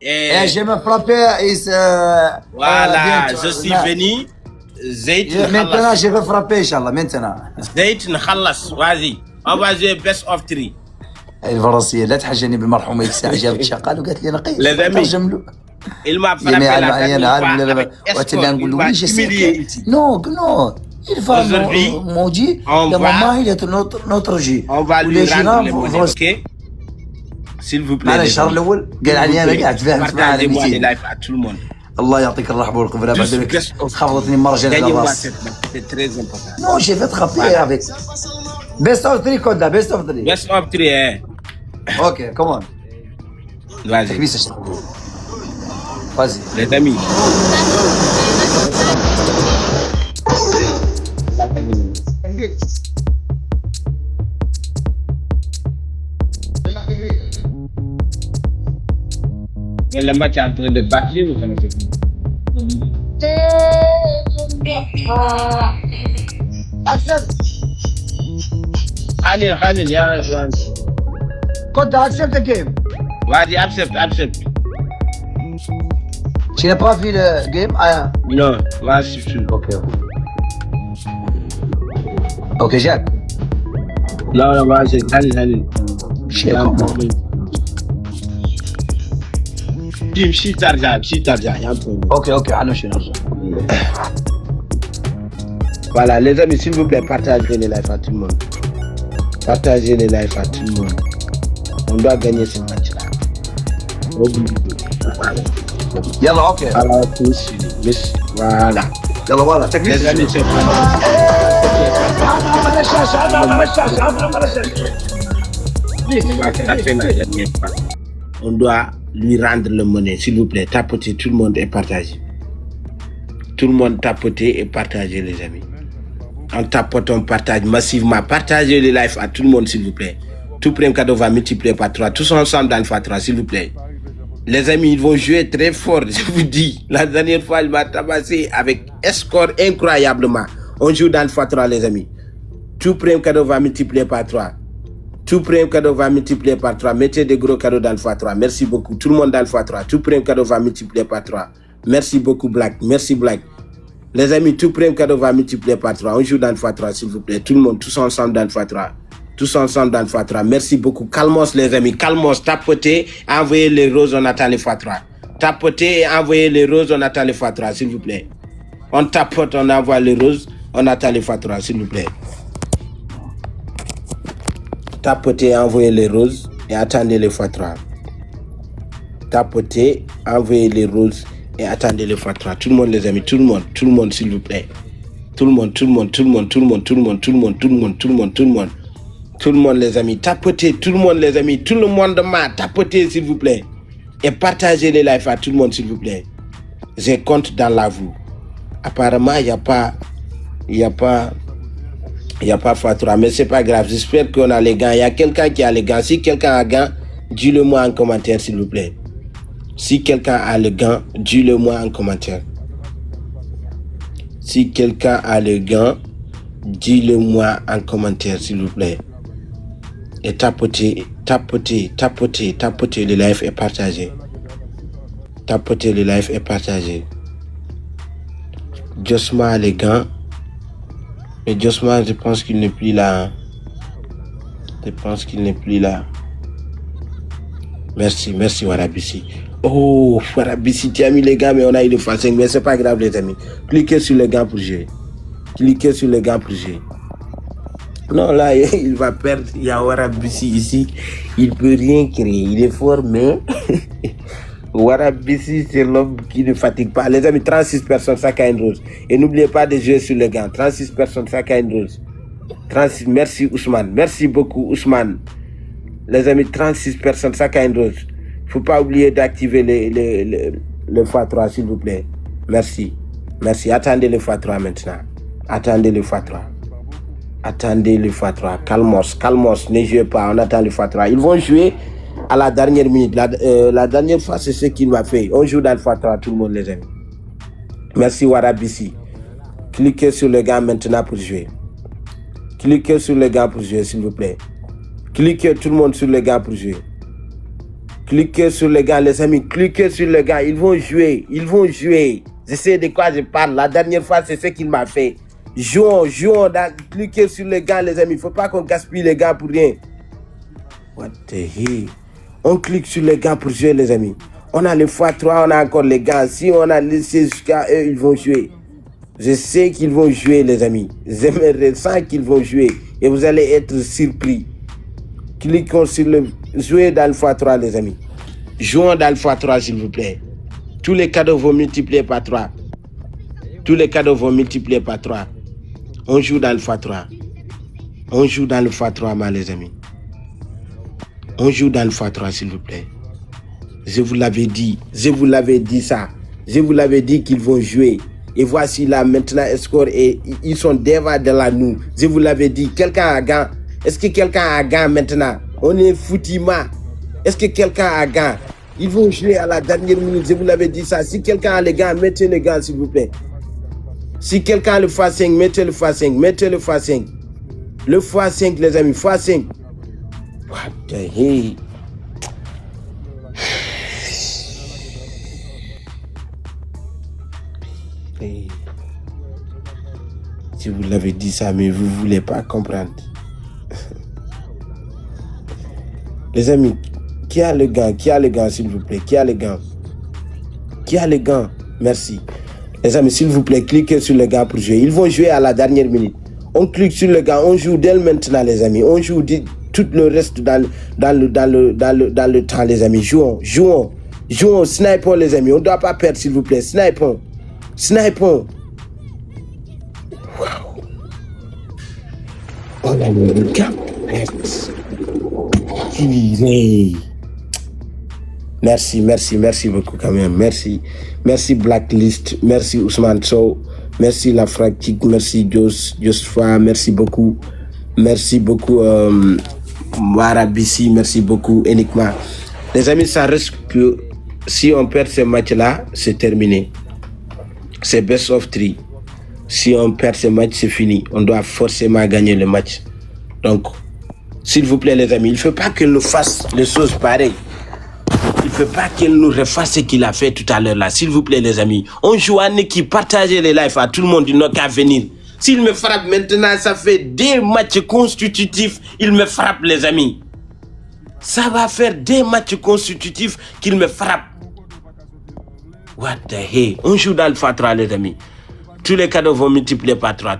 Et je me frappé. Voilà, je suis venu. Maintenant, je vais frapper, Inch'Allah. Maintenant. Zayt Nkhalas, vas-y. On va jouer best of 3. الفرنسية لا تحجني بالمرحومة يكسع جابت شقال وقالت لي نقي ترجم له il m'a frappé la dernière fois avec escorte, il m'a humilié ici. Non, il va maudire, notre J. On va lui rendre les monnaies, ok? S'il vous plaît. الشهر الأول قال علي أنا قاعد فاهم معنا les lives à tout le monde. الله يعطيك الرحمة والقبرة بعد ذلك خبطتني مرة جات الراس. C'est très important. Non, j'ai fait frapper avec. Best of 3 Koda, best of 3. Best of 3, hein. Ok, come on. Vas-y. Vas-y. Les amis. Le match est en train de battre, vous connaissez. Allez, viens. Koda, accept the game. Vas-y, accepte. Tu n'as pas vu le game? Non, vas-y, Ok, Jacques. Non, vas-y, allez. Tim, shift argent, Ok, allons. Voilà, les amis, s'il vous plaît, partagez les lives à tout le monde. On doit gagner ce match-là. Yalla, ok. Alors, tous, voilà. Yalla, voilà. Les amis, c'est on doit lui rendre le monnaie, s'il vous plaît. Tapotez tout le monde et partagez. Tout le monde tapotez et partagez, les amis. On tapote, on partage massivement. Partagez les lives à tout le monde, s'il vous plaît. Tout premier cadeau va multiplier par 3. Tous ensemble dans le x3, s'il vous plaît. Les amis, ils vont jouer très fort, je vous dis. La dernière fois, il m'a tabassé avec escorte incroyablement. On joue dans le x3, les amis. Tout premier cadeau va multiplier par 3. Mettez des gros cadeaux dans le x3. Merci beaucoup. Tout le monde dans le x3. Tout premier cadeau va multiplier par 3. Merci beaucoup, Black. Merci, Black. Les amis, tout premier cadeau va multiplier par 3. On joue dans le x3, s'il vous plaît. Tout le monde, tous ensemble dans le x3. Merci beaucoup. Calmos, les amis. Calmos, tapotez, envoyez les roses, on attend le x3. Tapotez et envoyez les roses, on attend le x3, s'il vous plaît. On tapote, on envoie les roses, on attend le x3, s'il vous plaît. Tapotez, envoyez les roses et attendez le x3. Tapotez, envoyez les roses et attendez le x3. Tout le monde, les amis, tout le monde, s'il vous plaît. Tout le monde, les amis. Tapotez, tout le monde, les amis. Tout le monde, tapotez, s'il vous plaît. Et partagez les lives à tout le monde, s'il vous plaît. Je compte dans la vous. Apparemment, il n'y a pas x3, mais c'est pas grave. J'espère qu'on a les gants. Il y a quelqu'un qui a les gants. Si quelqu'un a gants, dis-le-moi en commentaire, s'il vous plaît. Si quelqu'un a le gant, dis-le-moi en commentaire. Si quelqu'un a le gant, dis-le-moi en commentaire, s'il vous plaît. Et tapotez le live et partagez. Tapotez le live et partagez. Josma a les gants. Mais Josma, je pense qu'il n'est plus là. Merci Warabissi. Oh, Warabissi, tu as mis les gants, mais on a eu le x5, mais c'est pas grave, les amis. Cliquez sur les gants pour jouer. Non, là, il va perdre. Il y a Warabissi ici. Il peut rien créer. Il est fort, mais Warabissi, c'est l'homme qui ne fatigue pas. Les amis, 36 personnes, ça a une rose. Et n'oubliez pas de jouer sur les gants. 36 personnes, ça a une rose. 36, merci Ousmane. Merci beaucoup Ousmane. Les amis, 36 personnes, ça a une rose. Faut pas oublier d'activer le x3, s'il vous plaît. Merci. Attendez le x3 maintenant. Attendez le x3. Calmos, ne jouez pas. On attend le x3. Ils vont jouer à la dernière minute. La dernière fois, c'est ce qu'il m'a fait. On joue dans le x3, tout le monde, les amis. Merci Warabissi. Cliquez sur le gars maintenant pour jouer. S'il vous plaît. Cliquez tout le monde sur le gars pour jouer. Cliquez sur les gars, les amis. Cliquez sur les gars. Ils vont jouer. Ils vont jouer. Je sais de quoi je parle. La dernière fois, c'est ce qu'il m'a fait. Jouons. Cliquez sur les gars, les amis. Il ne faut pas qu'on gaspille les gars pour rien. What the hell? On clique sur les gars pour jouer, les amis. On a les x3, on a encore les gars. Si on a laissé jusqu'à eux, ils vont jouer. Je sais qu'ils vont jouer, les amis. J'aimerais ça qu'ils vont jouer. Et vous allez être surpris. Cliquons sur le jouer dans le x3, les amis. Jouons dans le x3, s'il vous plaît. Tous les cadeaux vont multiplier par 3. Tous les cadeaux vont multiplier par 3. On joue dans le x3. On joue dans le x3, les amis. On joue dans le x3, s'il vous plaît. Je vous l'avais dit. Je vous l'avais dit ça. Je vous l'avais dit qu'ils vont jouer. Et voici là maintenant un score et ils sont déjà de la nous. Je vous l'avais dit. Quelqu'un a gagné. Est-ce que quelqu'un a gagné maintenant? On est foutima. Est-ce que quelqu'un a gagné? Ils vont jouer à la dernière minute. Je vous l'avais dit ça. Si quelqu'un a les gars, mettez les gars, s'il vous plaît. Si quelqu'un a le x5, mettez le x5. Mettez le x5. Le x5, les amis. x5. What the hell? Hey. Si vous l'avez dit ça, mais vous ne voulez pas comprendre. Les amis, qui a le gant? Qui a le gant, s'il vous plaît? Qui a le gant? Qui a le gant? Merci. Les amis, s'il vous plaît, cliquez sur le gars pour jouer. Ils vont jouer à la dernière minute. On clique sur le gars, on joue dès maintenant, les amis. On joue tout le reste dans le temps, les amis. Jouons, snipons, les amis. On ne doit pas perdre, s'il vous plaît. Snipons. Wow. On a le gars. Merci beaucoup quand même. Merci Blacklist, merci Ousmane Sow, merci La Fractique, merci Josfa, merci beaucoup Warabissi, merci beaucoup Enigma. Les amis, ça reste que si on perd ce match-là, c'est terminé. C'est best of 3. Si on perd ce match, c'est fini. On doit forcément gagner le match. Donc, s'il vous plaît les amis, il ne faut pas qu'il nous fasse les choses pareilles. Il ne faut pas qu'il nous refasse ce qu'il a fait tout à l'heure là. S'il vous plaît les amis, on joue en équipe, partagez les lives à tout le monde, il n'a qu'à venir. S'il me frappe maintenant, ça fait des matchs constitutifs, il me frappe les amis. Ça va faire des matchs constitutifs qu'il me frappe. What the hell? On joue dans le x3 les amis. Tous les cadeaux vont multiplier par 3.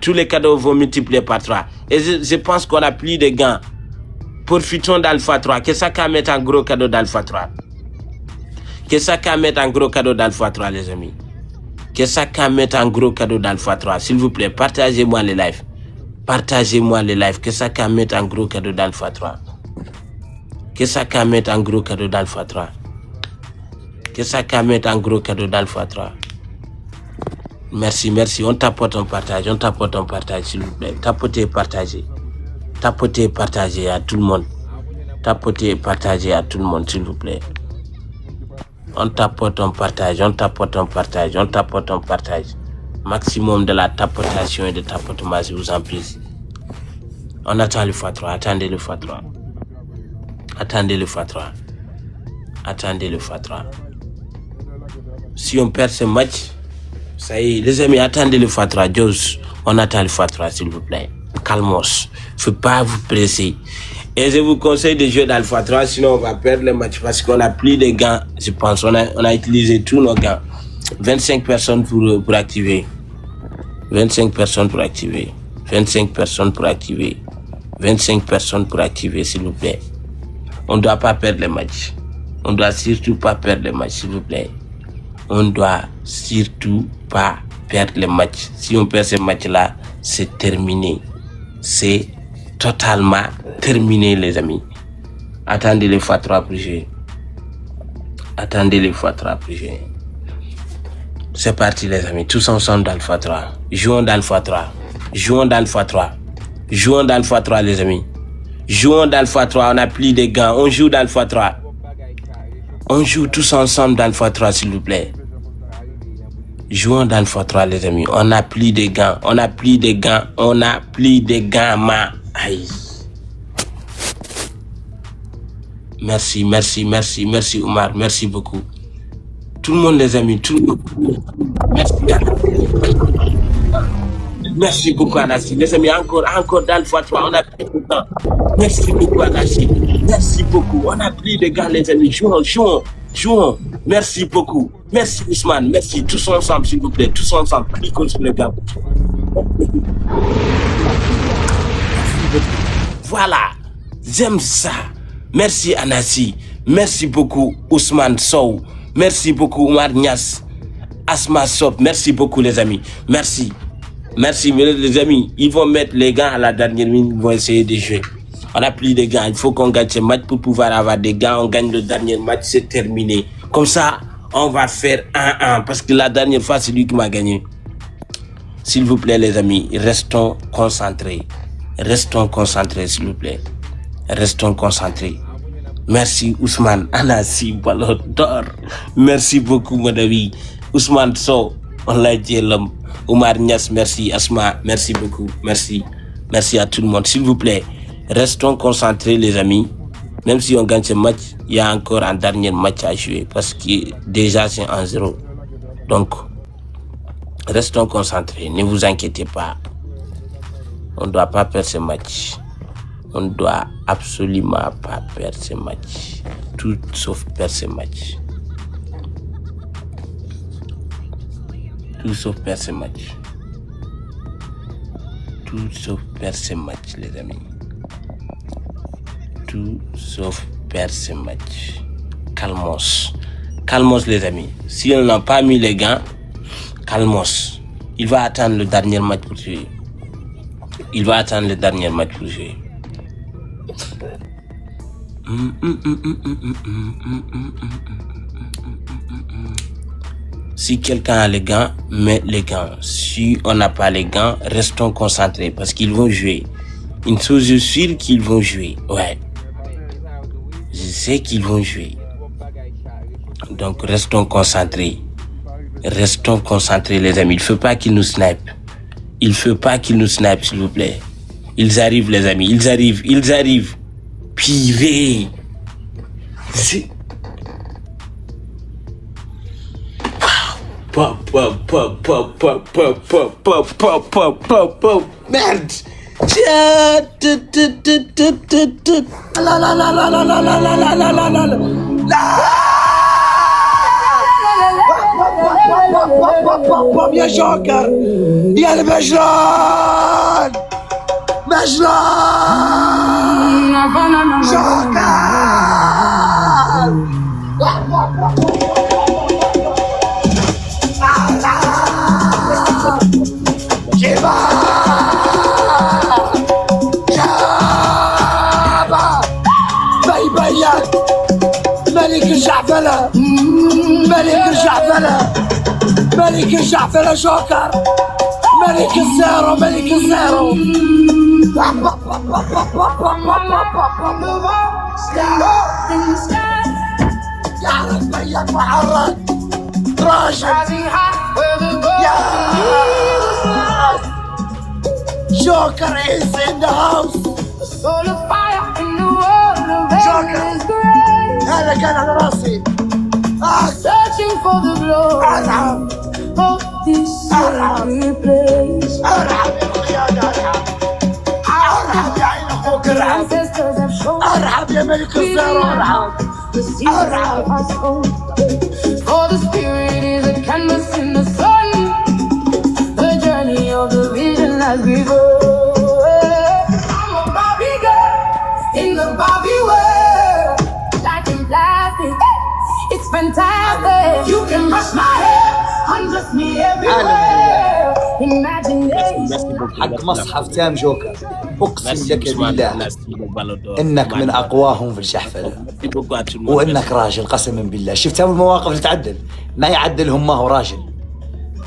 Et je pense qu'on a plus de gains. Profitons d'Alpha 3. Qu'est-ce qu'à mettre un gros cadeau d'Alpha 3? Les amis? Qu'est-ce qu'à mettre un gros cadeau d'Alpha 3? S'il vous plaît, partagez-moi les lives. Qu'est-ce qu'à mettre un gros cadeau d'Alpha 3? Merci. On tapote, on partage, s'il vous plaît. Tapotez, partagez à tout le monde. S'il vous plaît. On tapote, on partage. Maximum de la tapotation et de tapotement, je vous en prie. On attend le x3. Attendez le x3. Si on perd ce match, ça y est, les amis, attendez le x3. Jos, on attend le x3, s'il vous plaît. Calmos. Il ne faut pas vous presser. Et je vous conseille de jouer dans le x3, sinon on va perdre le match parce qu'on n'a plus de gants. Je pense on a utilisé tous nos gants. 25 personnes pour activer. 25 personnes pour activer, s'il vous plaît. On ne doit pas perdre le match. On ne doit surtout pas perdre le match, s'il vous plaît. Si on perd ce match-là, c'est terminé. C'est totalement terminé, les amis. Attendez les x3 pour jouer. C'est parti, les amis. Tous ensemble dans le x3. Jouons dans le x3, les amis. Jouons dans le x3. On a plus de gants. On joue dans le x3. On joue tous ensemble dans le x3, s'il vous plaît. Jouons dans le x3, les amis. On a plus de gants. Aïe. merci Omar, merci beaucoup. Tout le monde les amis, tout le monde. Merci beaucoup Anassi. Les amis, encore dans fois 3, on a pris le temps. Merci beaucoup Anassi. Merci beaucoup. On a pris les gars les amis. Jouons. Merci beaucoup. Merci Ousmane. Merci. Tous ensemble s'il vous plaît. Tous ensemble. Cliquons sur les gars. Voilà. J'aime ça. Merci Anassi. Merci beaucoup Ousmane Sow. Merci beaucoup Omar Niass. Asma Sop. Merci beaucoup les amis. Merci les amis. Ils vont mettre les gants à la dernière minute. Ils vont essayer de jouer. On n'a plus de gants. Il faut qu'on gagne ce match pour pouvoir avoir des gants. On gagne le dernier match. C'est terminé. Comme ça, on va faire 1-1. Parce que la dernière fois, c'est lui qui m'a gagné. S'il vous plaît les amis, restons concentrés. Restons concentrés s'il vous plaît. Restons concentrés. Merci Ousmane Anassi Ballon d'Or. Merci beaucoup mon ami. Ousmane Sow, on l'a dit l'homme. Omar Niass, merci. Asma, merci beaucoup. Merci à tout le monde. S'il vous plaît, restons concentrés les amis. Même si on gagne ce match, il y a encore un dernier match à jouer. Parce que déjà c'est 1-0. Donc, restons concentrés. Ne vous inquiétez pas. On ne doit pas perdre ce match. On ne doit absolument pas perdre ce match. Tout sauf perdre ce match. Tout sauf perdre ce match. Tout sauf perdre ce match, les amis. Tout sauf perdre ce match. Calmos. Calmos, les amis. Si on n'a pas mis les gants, calmos. Il va attendre le dernier match pour jouer. Si quelqu'un a les gants, mets les gants. Si on n'a pas les gants, restons concentrés parce qu'ils vont jouer. Une chose je suis sûre qu'ils vont jouer. Ouais. Je sais qu'ils vont jouer. Donc restons concentrés. Restons concentrés les amis. Il ne faut pas qu'ils nous snipent. S'il vous plaît. Ils arrivent les amis. Ils arrivent. Pivez. Merde. يا جوكر يا المجنون ملك الجعفلة جوكر ملك الزيرو يا ربيك معرض راجل يا جوكر is in the house جوكر هذا كان على راسي searching for the glory of this sacred place. أرحب يا عين أخوك أرحب يا ملك الزهر أرحب For the spirit is a canvas in the sun. The journey of the vision has begun. I'm a Barbie girl in the Barbie world, like in plastic. It's fantastic. You can brush my hair, undress me everywhere. Imagination. حق مصحف تام جوكر. أقسم لك بالله إنك من أقواهم في الشحفلة وإنك راجل قسما بالله. شفت هاي المواقف اللي تعدل ما يعدلهم ما هو راجل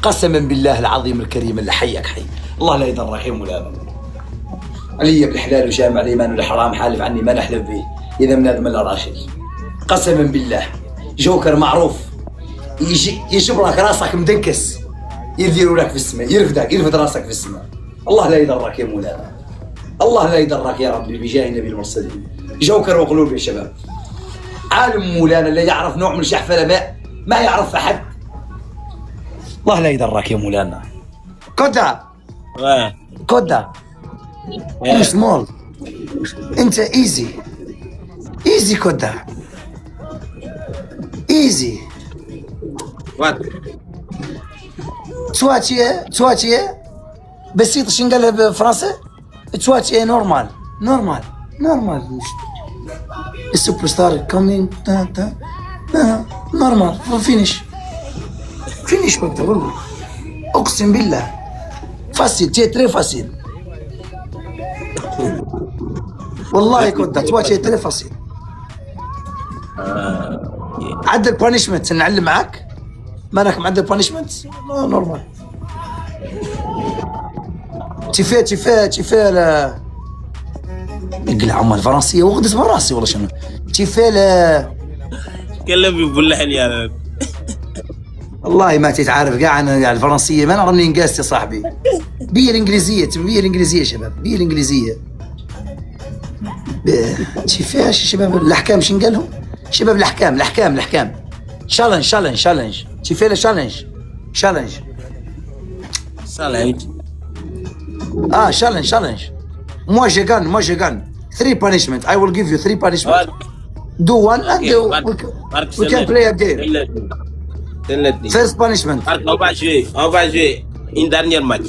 قسما بالله العظيم الكريم اللي حيك حي. الله لا يضر رحيم ولا أبدا. علي بالحلال وجامع الإيمان والحرام حالف عني ما نحلف به إذا من هذا من راجل قسما بالله. جوكر معروف يجي يجبرك راسك مدنكس يديروا لك في السماء يرفد راسك في السماء. الله لا يضرك يا مولانا. الله لا يضرك يا ربي بجاه النبي المرسلين. جوكر وقلوب يا شباب. عالم مولانا اللي يعرف نوع من الجحفله ما يعرف احد. الله لا يضرك يا مولانا. كودا Ouais. كودا يو سمول، انت ايزي كودا ايزي. What? تواتيه بسيط. شنو قالها بالفرنسي؟ تواتيه نورمال. السوبر ستار كومينج نورمال. فينيش كودا والله اقسم بالله. فاسيل تري فاسيل والله. كودا تواتيه تري فاسيل. عدل بانشمنت نعلم معاك. مالك معدل بانشمنت؟ نورمال. تفال نقلع عمال الفرنسيه وغدت من راسي والله. شنو تفال؟ كلم باللحن يا والله ما تتعارف كاع انا يعني الفرنسيه ما نعرف منين قاست يا صاحبي. بي الانجليزيه شباب، بي الانجليزيه. كيفاش شباب الاحكام شنو قال لهم؟ شباب الاحكام شالنج تفال شالنج challenge. Moi j'ai gagné 3 punishment. I will give you 3 punishment. Do one and we can play a game. First punishment. On va jouer une dernière match.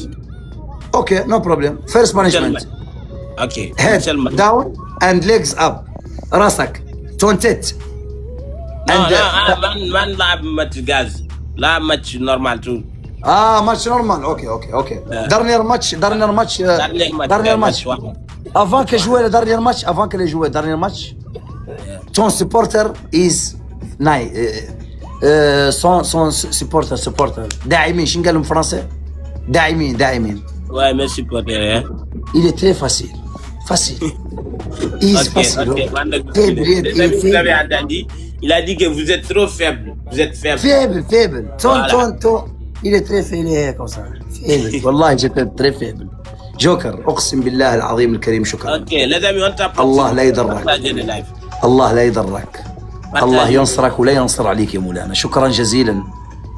Okay, no problem. First punishment. Okay. Head down and legs up. راسك تونتت. Man لعب ماتش غاز، لعب ماتش نورمال تو. ماتش نورمال. اوكي. dernier match. Avant que jouer le dernier match, ton supporter is son supporter داعمين. شنو قال لهم فرنسا؟ داعمين. Ouais, mes supporters. Il est très facile. Easy, facile. Vous avez entendu? Il a dit que vous êtes trop faible. Vous êtes faible. Faible. Ton. Il est très faible comme ça. Faible. والله j'étais très faible. جوكر اقسم بالله العظيم الكريم. شكرا. اوكي les amis on tape. الله لا يضرك. الله ينصرك ولا ينصر عليك يا مولانا. شكرا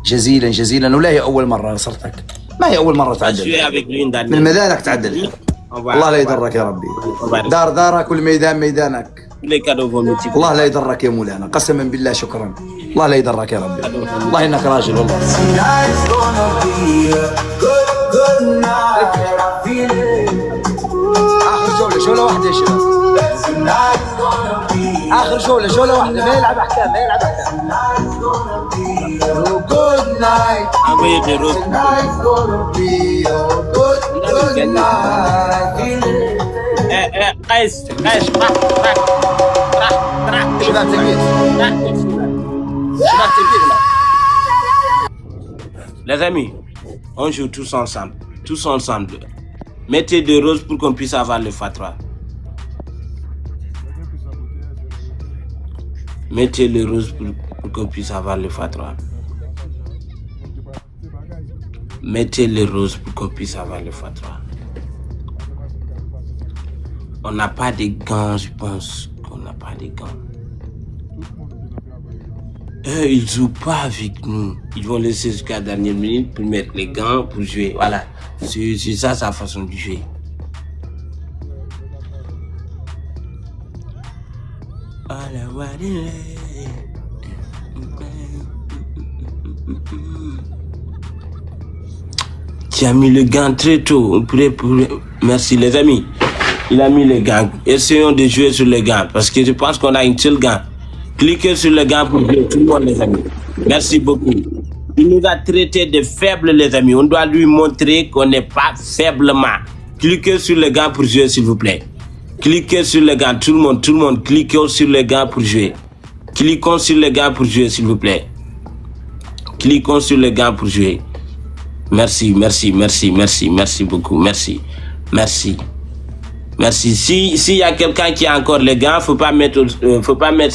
جزيلا ولا هي اول مره نصرتك. ما هي اول مره تعدل من ميدانك تعدل. الله لا يضرك يا ربي. دارك والميدان ميدانك. الله لا يضرك يا مولانا قسما بالله. شكرا. الله لا يضرك يا ربي. الله انك راجل والله. اخر جوله واحده يا شباب. اخر جوله واحده. ما يلعب احكام. Good night. Tonight's gonna be a good night. قيس شباب تلبيس. Les amis, on joue tous ensemble. Mettez des roses pour qu'on puisse avoir le fatwa. Mettez les roses pour qu'on puisse avoir le fatwa. Mettez les roses pour qu'on puisse avoir le fatwa. On n'a pas de gants, je pense qu'on n'a pas de gants. Ils jouent pas avec nous. Ils vont laisser jusqu'à la dernière minute pour mettre les gants pour jouer. Voilà. C'est ça sa façon de jouer. Tu as mis le gant très tôt. Merci les amis. Il a mis les gants. Essayons de jouer sur les gants parce que je pense qu'on a une seule gant. Cliquez sur le gant pour jouer tout le monde les amis. Merci beaucoup. Il nous a traités de faibles les amis. On doit lui montrer qu'on n'est pas faiblement. Cliquez sur le gant pour jouer s'il vous plaît. Cliquez sur le gant. Tout le monde. Cliquez sur le gant pour jouer. Cliquons sur le gant pour jouer s'il vous plaît. Cliquons sur le gant pour jouer. Merci beaucoup. Merci. S'il y a quelqu'un qui a encore les gants, faut pas mettre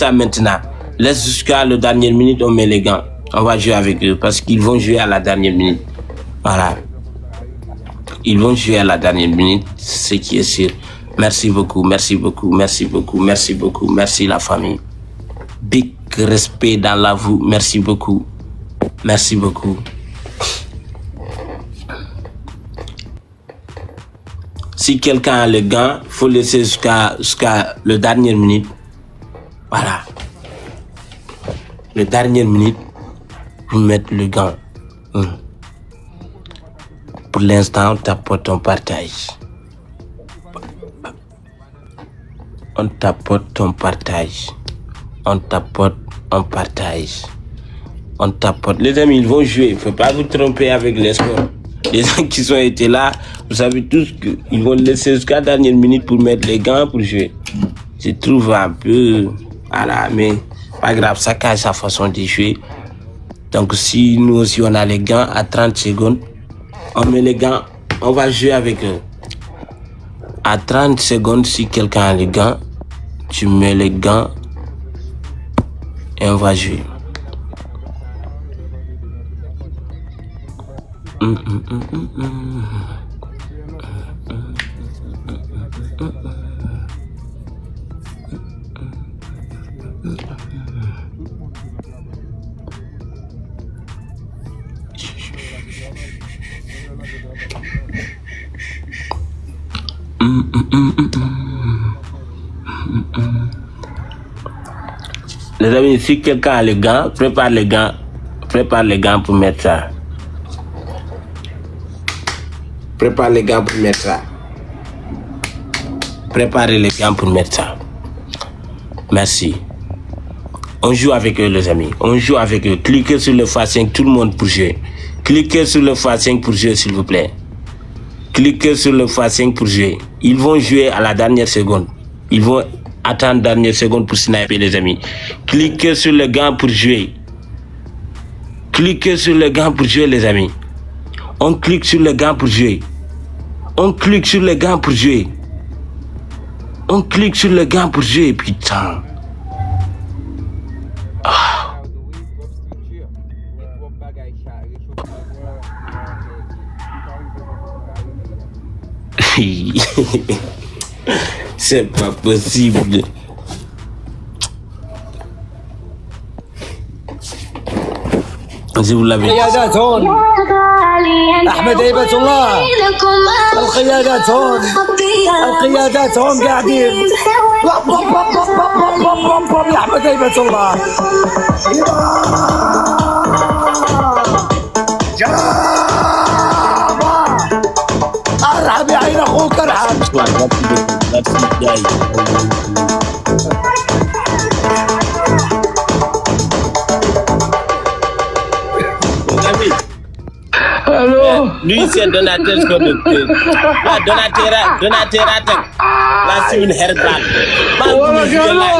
ça maintenant. Laisse jusqu'à la dernière minute, on met les gants. On va jouer avec eux parce qu'ils vont jouer à la dernière minute. Voilà. Ils vont jouer à la dernière minute, ce qui est sûr. Merci beaucoup. Merci la famille. Big respect dans la vous. Merci beaucoup. Merci beaucoup. Si quelqu'un a le gant, il faut laisser jusqu'à le dernière minute. Voilà. Le dernière minute, vous mettez le gant. Pour l'instant, on tapote, on partage. On tapote, on partage. On tapote, on partage. On tapote. Les amis, ils vont jouer. Il ne faut pas vous tromper avec les sports. Les gens qui sont été là, vous savez tous qu'ils vont laisser jusqu'à la dernière minute pour mettre les gants pour jouer. Je trouve un peu... Voilà, mais pas grave, ça cache sa façon de jouer. Donc si nous aussi on a les gants à 30 secondes, on met les gants, on va jouer avec eux. À 30 secondes, si quelqu'un a les gants, tu mets les gants et on va jouer. Les amis, si quelqu'un a les gants, prépare les gants pour mettre ça. Prépare les gants pour mettre ça. Préparez les gants pour mettre ça. Merci. On joue avec eux, les amis. On joue avec eux. Cliquez sur le x5, tout le monde pour jouer. Cliquez sur le x5 pour jouer, s'il vous plaît. Cliquez sur le x5 pour jouer. Ils vont jouer à la dernière seconde. Ils vont attendre la dernière seconde pour sniper, les amis. Cliquez sur le gant pour jouer. Cliquez sur le gant pour jouer, les amis. On clique sur le gant pour jouer. On clique sur le gant pour jouer. On clique sur le gant pour jouer, putain. Ah. C'est pas possible. Si vous l'avez. القيادات هون احمد هيبة الله القيادات هون القيادات هون قاعدين يا احمد هيبة الله ارحب يا عين اخوك ارحب Lui, c'est donateur conducteur. La donateur attaque. La semaine herbal.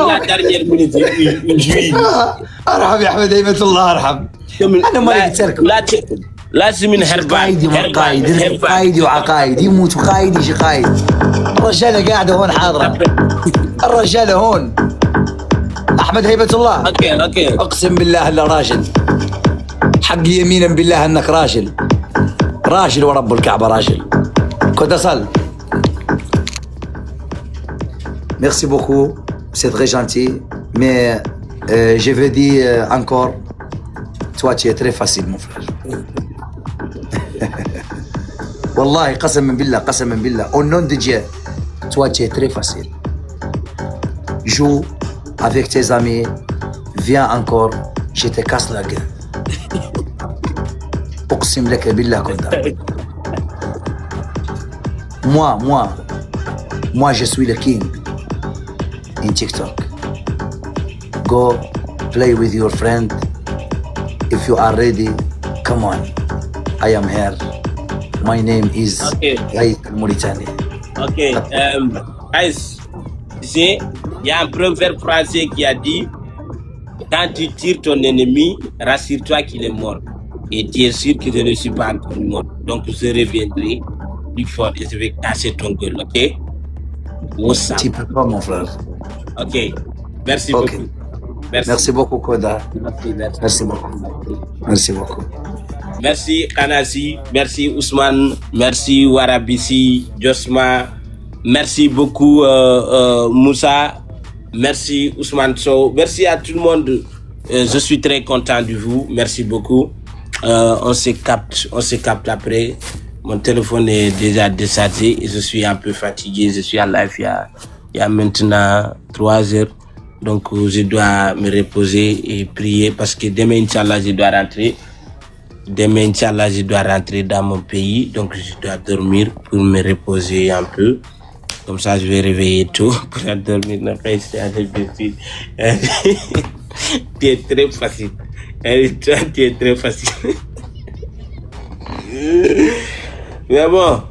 La dernière minute, il joue. ارحب يا احمد هيبة الله ارحب انا ما قلت لكم لا سمين هربان قايدي وعقايد يموت قايد يجي قايد الرجاله قاعده هون حاضره الرجاله هون احمد هيبة الله اوكي اقسم بالله الا راجل حق يمينا بالله انك راجل ورب الكعبه راجل كنت اصل Merci beaucoup, c'est très gentil, mais je veux dire encore, toi tu es très facile mon frère. Wallahi, قسما بالله, au nom de Dieu, toi tu es très facile. Joue avec tes amis, viens encore, je te casse la gueule. أقسم لك بالله كنت. Moi je suis le king in TikTok. Go play with your friend. If you are ready, come on. I am here. My name is Gaït Mauritanie. Ok. Guys, tu sais, il y a un proverbe français qui a dit quand tu tires ton ennemi, rassure-toi qu'il est mort. Et tu es sûr que je ne suis pas encore mort. Donc je reviendrai plus fort et je vais casser ton gueule, ok? Tu peux pas, mon frère. Ok. Merci beaucoup. Merci beaucoup, Koda. Merci beaucoup. Merci Kanasi, merci Ousmane, merci Warabisi, Josma, merci beaucoup Moussa, Merci Ousmane Sow. Merci à tout le monde. Je suis très content de vous. Merci beaucoup. On se capte après. Mon téléphone est déjà déchargé et je suis un peu fatigué. Je suis en live il y a maintenant 3 heures. Donc je dois me reposer et prier parce que demain, Inch'Allah, je dois rentrer. Demain, Inch'Allah, je dois rentrer dans mon pays. Donc je dois dormir pour me reposer un peu. Comme ça, je vais réveiller tôt pour dormir. Tu es très facile. Tu es très facile. Mais bon,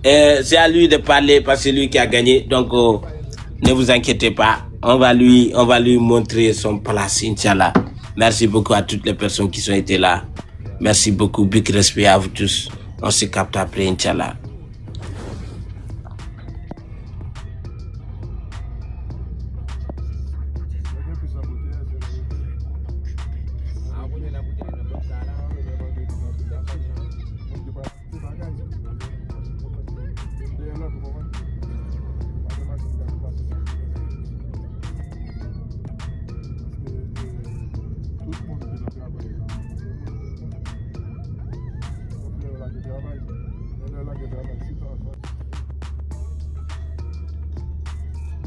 c'est à lui de parler parce que c'est lui qui a gagné. Donc, ne vous inquiétez pas. On va lui montrer son place, Inch'Allah. Merci beaucoup à toutes les personnes qui ont été là. Merci beaucoup. Big respect à vous tous. On se capte après, Inch'Allah.